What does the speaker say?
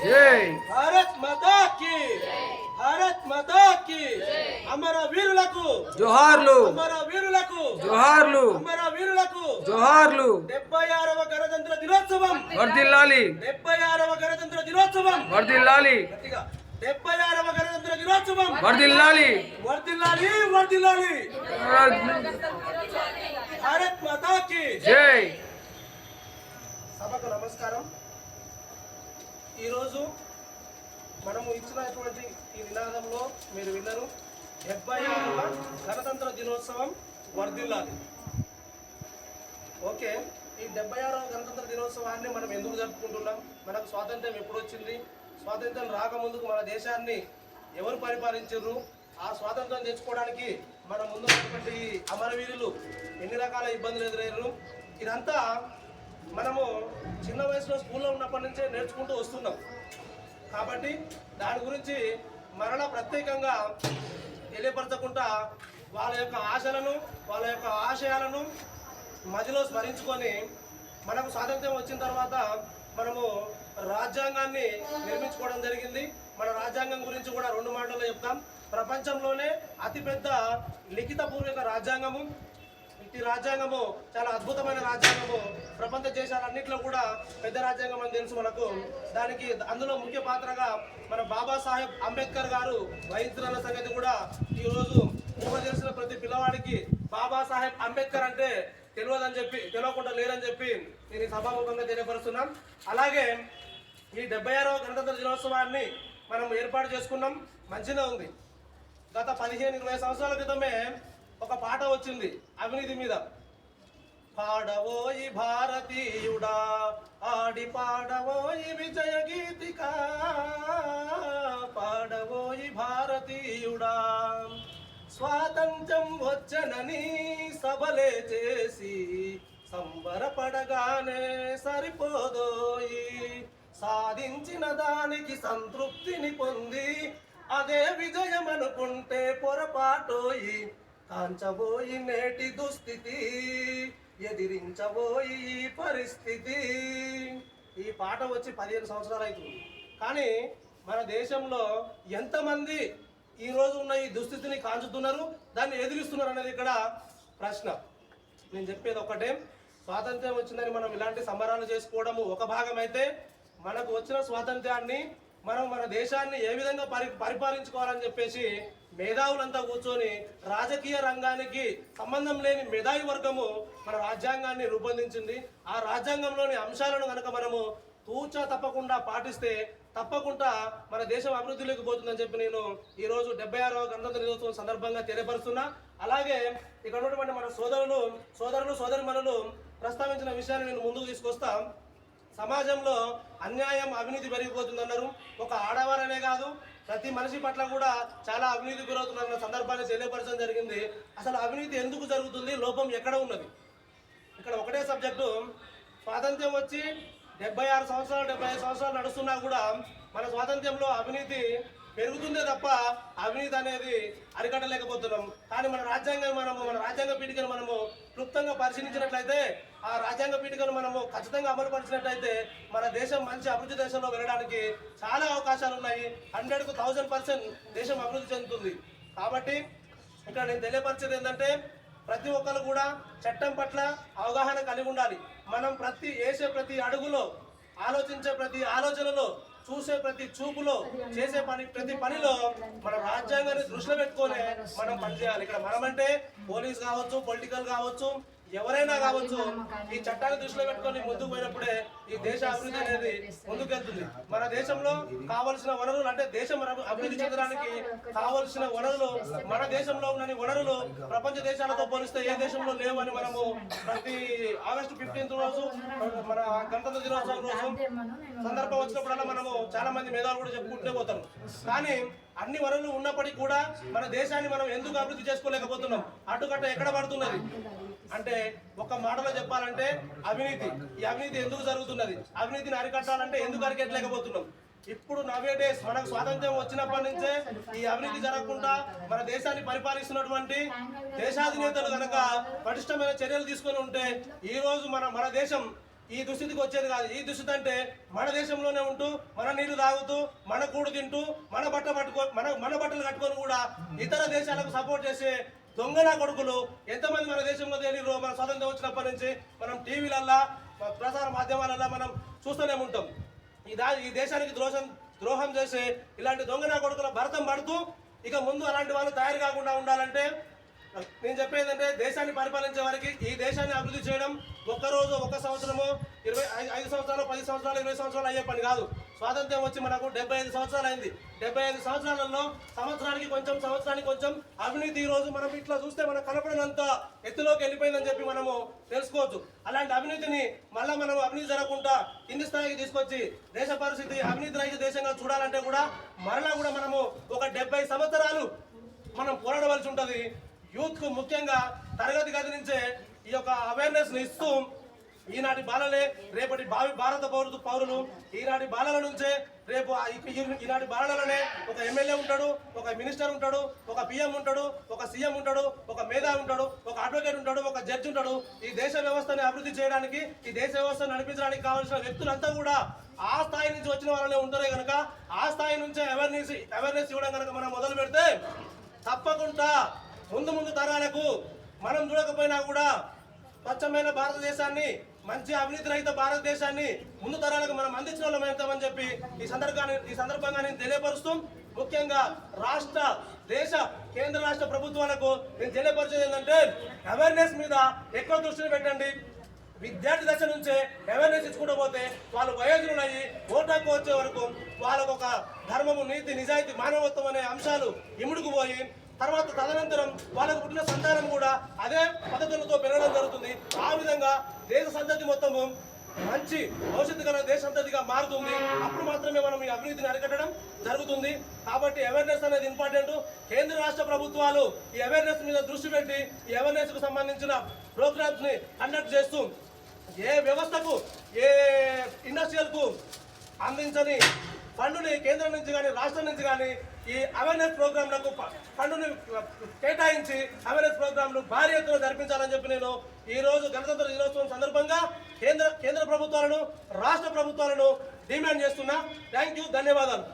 జై భారత్ మాతా కి భారత్ మాతా కి అమర వీరులకు జోహార్లు అమర వీరులకు జోహార్లు అమర వీరులకు జోహార్లు 76వ గణతంత్ర దినోత్సవం వర్ధిల్లాలి 76వ గణతంత్ర దినోత్సవం వర్ధిల్లాలి 76వ గణతంత్ర దినోత్సవం వర్ధిల్లాలి వర్ధిల్లాలి వర్ధిల్లాలి భారత్ మాతా కి జై సభకు నమస్కారం. ఈరోజు మనము ఇచ్చినటువంటి ఈ నినాదంలో మీరు విన్నారు 76వ గణతంత్ర దినోత్సవం వర్ధిల్లాలి. ఓకే, ఈ 76వ గణతంత్ర దినోత్సవాన్ని మనం ఎందుకు జరుపుకుంటున్నాం? మనకు స్వాతంత్ర్యం ఎప్పుడు వచ్చింది? స్వాతంత్ర్యం రాకముందుకు మన దేశాన్ని ఎవరు పరిపాలించారు? ఆ స్వాతంత్రం తెచ్చుకోవడానికి మన ముందు ఉన్నటువంటి అమరవీరులు ఎన్ని రకాల ఇబ్బందులు ఎదురయ్యారు? ఇదంతా మనము చిన్న వయసులో స్కూల్లో ఉన్నప్పటి నుంచే నేర్చుకుంటూ వస్తున్నాం. కాబట్టి దాని గురించి మరలా ప్రత్యేకంగా తెలియపరచకుండా వాళ్ళ యొక్క ఆశలను వాళ్ళ యొక్క ఆశయాలను మదిలో స్మరించుకొని మనకు స్వాతంత్ర్యం వచ్చిన తర్వాత మనము రాజ్యాంగాన్ని నిర్మించుకోవడం జరిగింది. మన రాజ్యాంగం గురించి కూడా 2 మాటల్లో చెప్తాం. ప్రపంచంలోనే అతిపెద్ద లిఖితపూర్వక రాజ్యాంగము. ఈ రాజ్యాంగము చాలా అద్భుతమైన రాజ్యాంగము. ప్రపంచ దేశాలన్నింటిలో కూడా పెద్ద రాజ్యాంగం అని తెలుసు మనకు. దానికి అందులో ముఖ్య పాత్రగా మన బాబాసాహెబ్ అంబేద్కర్ గారు వహించిన సంగతి కూడా ఈరోజు ఊహ తెలిసిన ప్రతి పిల్లవాడికి బాబాసాహెబ్ అంబేద్కర్ అంటే తెలియకుండా లేరని చెప్పి నేను ఈ సభాముఖంగా తెలియపరుస్తున్నాం. అలాగే ఈ 76వ గణతంత్ర దినోత్సవాన్ని మనం ఏర్పాటు చేసుకున్నాం. మంచిగా ఉంది. గత 15-20 సంవత్సరాల క్రితమే ఒక పాట వచ్చింది అవినీతి మీద. పాడవోయి భారతీయుడా ఆడి పాడవోయి విజయ గీతిక, పాడవోయి భారతీయుడా స్వాతంత్ర్యం వచ్చనని సభలే చేసి సంబరపడగానే సరిపోదోయి, సాధించిన దానికి సంతృప్తిని పొంది అదే విజయం అనుకుంటే పొరపాటోయి, కాంచబోయి నేటి దుస్థితి ఎదిరించబోయి ఈ పరిస్థితి. ఈ పాట వచ్చి 15 సంవత్సరాలు అవుతుంది. కానీ మన దేశంలో ఎంతమంది ఈరోజు ఉన్న ఈ దుస్థితిని కాంచుతున్నారు, దాన్ని ఎదిరిస్తున్నారు అనేది ఇక్కడ ప్రశ్న. నేను చెప్పేది ఒకటే, స్వాతంత్ర్యం వచ్చిందని మనం ఇలాంటి సంబరాలు చేసుకోవడము ఒక భాగం అయితే, మనకు వచ్చిన స్వాతంత్ర్యాన్ని మనం మన దేశాన్ని ఏ విధంగా పరిపాలించుకోవాలని చెప్పేసి మేధావులంతా కూర్చొని రాజకీయ రంగానికి సంబంధం లేని మేధావి వర్గము మన రాజ్యాంగాన్ని రూపొందించింది. ఆ రాజ్యాంగంలోని అంశాలను కనుక మనము తూచా తప్పకుండా పాటిస్తే తప్పకుండా మన దేశం అభివృద్ధిలోకి పోతుందని చెప్పి నేను ఈరోజు 76వ గణతంత్ర దినోత్సవం సందర్భంగా తెలియపరుస్తున్నా. అలాగే ఇక్కడ ఉన్నటువంటి మన సోదరులు సోదరిమణులు ప్రస్తావించిన విషయాన్ని నేను ముందుకు తీసుకొస్తా. సమాజంలో అన్యాయం అవినీతి పెరిగిపోతుందన్నారు. ఒక ఆడవారనే కాదు, ప్రతి మనిషి పట్ల కూడా చాలా అవినీతి గురవుతున్న సందర్భాన్ని తెలియపరచడం జరిగింది. అసలు అవినీతి ఎందుకు జరుగుతుంది, లోపం ఎక్కడ ఉన్నది? ఇక్కడ ఒకటే సబ్జెక్టు. స్వాతంత్ర్యం వచ్చి 76 సంవత్సరాలు 75 సంవత్సరాలు నడుస్తున్నా కూడా మన స్వాతంత్ర్యంలో అవినీతి పెరుగుతుందే తప్ప అవినీతి అనేది అరికట్టలేకపోతున్నాం. కానీ మన రాజ్యాంగ పీఠికను మనము క్లుప్తంగా పరిశీలించినట్లయితే, ఆ రాజ్యాంగ పీఠికను మనము ఖచ్చితంగా అమలు పరిచినట్లయితే మన దేశం మంచి అభివృద్ధి దేశంలో వెళ్ళడానికి చాలా అవకాశాలు ఉన్నాయి. 100కు 1000% దేశం అభివృద్ధి చెందుతుంది. కాబట్టి ఇక్కడ నేను తెలియపరిచేది ఏంటంటే, ప్రతి ఒక్కరు కూడా చట్టం పట్ల అవగాహన కలిగి ఉండాలి. మనం వేసే ప్రతి అడుగులో, ఆలోచించే ప్రతి ఆలోచనలో, చూసే ప్రతి చూపులో, చేసే ప్రతి పనిలో మన రాజ్యాంగాన్ని దృష్టిలో పెట్టుకొని మనం పనిచేయాలి. ఇక్కడ మనమంటే పోలీస్ కావచ్చు, పొలిటికల్ కావచ్చు, ఎవరైనా కావచ్చు, ఈ చట్టాన్ని దృష్టిలో పెట్టుకొని ముందుకు పోయినప్పుడే ఈ దేశ అభివృద్ధి అనేది ముందుకెళ్తుంది. మన దేశంలో కావలసిన వనరులు, అంటే దేశం అభివృద్ధి చెందడానికి కావలసిన వనరులు, మన దేశంలో ఉన్న వనరులు ప్రపంచ దేశాలతో పోలిస్తే ఏ దేశంలో లేవు అని మనము ప్రతి ఆగస్టు 15 రోజు మన గణతంత్ర దినోత్సవం రోజు సందర్భం వచ్చినప్పుడల్లా మనము చాలా మంది మేధావులు కూడా చెప్పుకుంటూ పోతాం. కానీ అన్ని వనరులు ఉన్నప్పటికీ కూడా మన దేశాన్ని మనం ఎందుకు అభివృద్ధి చేసుకోలేకపోతున్నాం? అడ్డుకట్ట ఎక్కడ పడుతున్నది అంటే, ఒక మాటలో చెప్పాలంటే అవినీతి. ఈ అవినీతి ఎందుకు జరుగుతున్నది? అవినీతిని అరికట్టాలంటే ఎందుకు అరికట్టలేకపోతున్నాం? ఇప్పుడు నవే డేస్ మనకు స్వాతంత్ర్యం వచ్చినప్పటి నుంచే ఈ అవినీతి జరగకుండా మన దేశాన్ని పరిపాలిస్తున్నటువంటి దేశాధినేతలు కనుక పటిష్టమైన చర్యలు తీసుకొని ఉంటే ఈ రోజు మన దేశం ఈ దుస్థితికి వచ్చేది కాదు. ఈ దుస్థితి అంటే మన దేశంలోనే ఉంటూ మన నీళ్లు తాగుతూ మన కూడు తింటూ మన బట్టలు కట్టుకొని కూడా ఇతర దేశాలకు సపోర్ట్ చేసే దొంగన కొడుకులు ఎంతమంది మన దేశంలో తెలియరు. మన స్వాతంత్రం వచ్చినప్పటి నుంచి మనం టీవీలల్లా ప్రసార మాధ్యమాలల్లో మనం చూస్తూనే ఉంటాం. ఈ దేశానికి ద్రోహం చేసే ఇలాంటి దొంగన కొడుకుల భరతం పడుతూ ఇక ముందు అలాంటి వాళ్ళు తయారు కాకుండా ఉండాలంటే నేను చెప్పేది అంటే దేశాన్ని పరిపాలించే వారికి ఈ దేశాన్ని అభివృద్ధి చేయడం ఒక్కరోజు ఒక సంవత్సరము 25 సంవత్సరాలు 10 సంవత్సరాలు 20 సంవత్సరాలు అయ్యే పని కాదు. స్వాతంత్ర్యం వచ్చి మనకు 75 సంవత్సరాలు అయింది. 75 సంవత్సరాలలో సంవత్సరానికి కొంచెం అవినీతి ఈ రోజు మనం ఇట్లా చూస్తే మనకు కనపడినంత ఎత్తులోకి వెళ్ళిపోయిందని చెప్పి మనము తెలుసుకోవచ్చు. అలాంటి అవినీతిని మళ్ళీ మనం అవినీతి జరగకుండా కింది స్థాయికి తీసుకొచ్చి దేశ పరిస్థితి అవినీతి రహిత దేశంగా చూడాలంటే కూడా మరలా కూడా మనము ఒక 70 సంవత్సరాలు మనం పోరాడవలసి ఉంటుంది. యూత్ కు ముఖ్యంగా తరగతి గది నుంచే ఈ యొక్క అవేర్నెస్ ని ఇస్తూ ఈనాటి బాలలే రేపటి భారత పౌరులు, ఈనాటి బాలల నుంచే రేపు ఈనాటి బాలలనే ఒక ఎమ్మెల్యే ఉంటాడు, ఒక మినిస్టర్ ఉంటాడు, ఒక పిఎం ఉంటాడు, ఒక సీఎం ఉంటాడు, ఒక మేధావి ఉంటాడు, ఒక అడ్వకేట్ ఉంటాడు, ఒక జడ్జి ఉంటాడు. ఈ దేశ వ్యవస్థని అభివృద్ధి చేయడానికి, ఈ దేశ వ్యవస్థను నడిపించడానికి కావాల్సిన వ్యక్తులంతా కూడా ఆ స్థాయి నుంచి వచ్చిన వాళ్ళనే ఉంటారే కనుక ఆ స్థాయి నుంచే అవేర్నెస్ ఇవ్వడం కనుక మనం మొదలు పెడితే తప్పకుండా ముందు తరాలకు మనం చూడకపోయినా కూడా స్వచ్ఛమైన భారతదేశాన్ని, మంచి అవినీతి రహిత భారతదేశాన్ని ముందు తరాలకు మనం అందించిన వాళ్ళం అవుతామని చెప్పి ఈ సందర్భంగా నేను తెలియపరుస్తూ ముఖ్యంగా కేంద్ర రాష్ట్ర ప్రభుత్వాలకు నేను తెలియపరిచేది ఏంటంటే అవేర్నెస్ మీద ఎక్కువ దృష్టిని పెట్టండి. విద్యార్థి దశ నుంచే అవేర్నెస్ ఇచ్చుకుంటూ పోతే వాళ్ళు వయోజనులయ్యి ఓటు హక్కు వచ్చే వరకు వాళ్ళకు ఒక ధర్మము, నీతి, నిజాయితీ, మానవత్వం అనే అంశాలు ఇముడుకు పోయి తర్వాత తదనంతరం వాళ్ళకు పుట్టిన సంతానం కూడా అదే పద్ధతులతో పెరగడం జరుగుతుంది. ఆ విధంగా దేశ సంతతి మొత్తము మంచి భవిష్యత్తు గల దేశ సంతతిగా మారుతుంది. అప్పుడు మాత్రమే మనం ఈ అవినీతిని అరికట్టడం జరుగుతుంది. కాబట్టి అవేర్నెస్ అనేది ఇంపార్టెంట్. కేంద్ర రాష్ట్ర ప్రభుత్వాలు ఈ అవేర్నెస్ మీద దృష్టి పెట్టి ఈ అవేర్నెస్ కు సంబంధించిన ప్రోగ్రామ్స్ ని కండక్ట్ చేస్తూ ఏ వ్యవస్థకు, ఏ ఇండస్ట్రియల్ కు అందించని ఫండుని కేంద్రం నుంచి కానీ రాష్ట్రం నుంచి కానీ ఈ అవేర్నెస్ ప్రోగ్రాంలకు ఫండుని కేటాయించి అవేర్నెస్ ప్రోగ్రాంలు భారీ ఎత్తున జరిపించాలని చెప్పి నేను ఈ రోజు గణతంత్ర దినోత్సవం సందర్భంగా కేంద్ర ప్రభుత్వాలను, రాష్ట్ర ప్రభుత్వాలను డిమాండ్ చేస్తున్నా. థ్యాంక్ యూ, ధన్యవాదాలు.